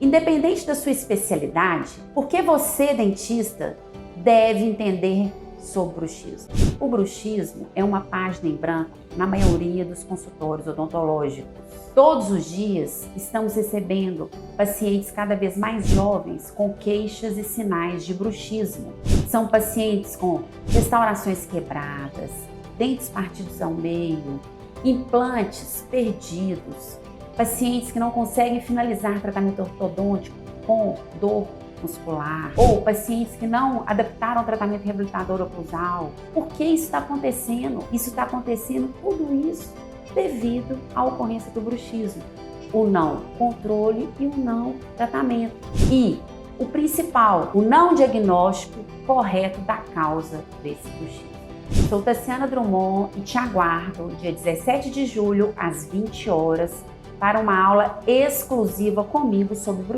Independente da sua especialidade, porque você, dentista, deve entender sobre bruxismo. O bruxismo é uma página em branco na maioria dos consultórios odontológicos. Todos os dias estamos recebendo pacientes cada vez mais jovens com queixas e sinais de bruxismo. São pacientes com restaurações quebradas, dentes partidos ao meio, implantes perdidos, pacientes que não conseguem finalizar tratamento ortodôntico com dor muscular, ou pacientes que não adaptaram o tratamento reabilitador oclusal. Por que isso está acontecendo? Isso está acontecendo tudo isso devido à ocorrência do bruxismo, o não controle e o não tratamento. E o principal, o não diagnóstico correto da causa desse bruxismo. Sou Tassiana Drummond e te aguardo dia 17 de julho às 20 horas para uma aula exclusiva comigo sobre bruxismo.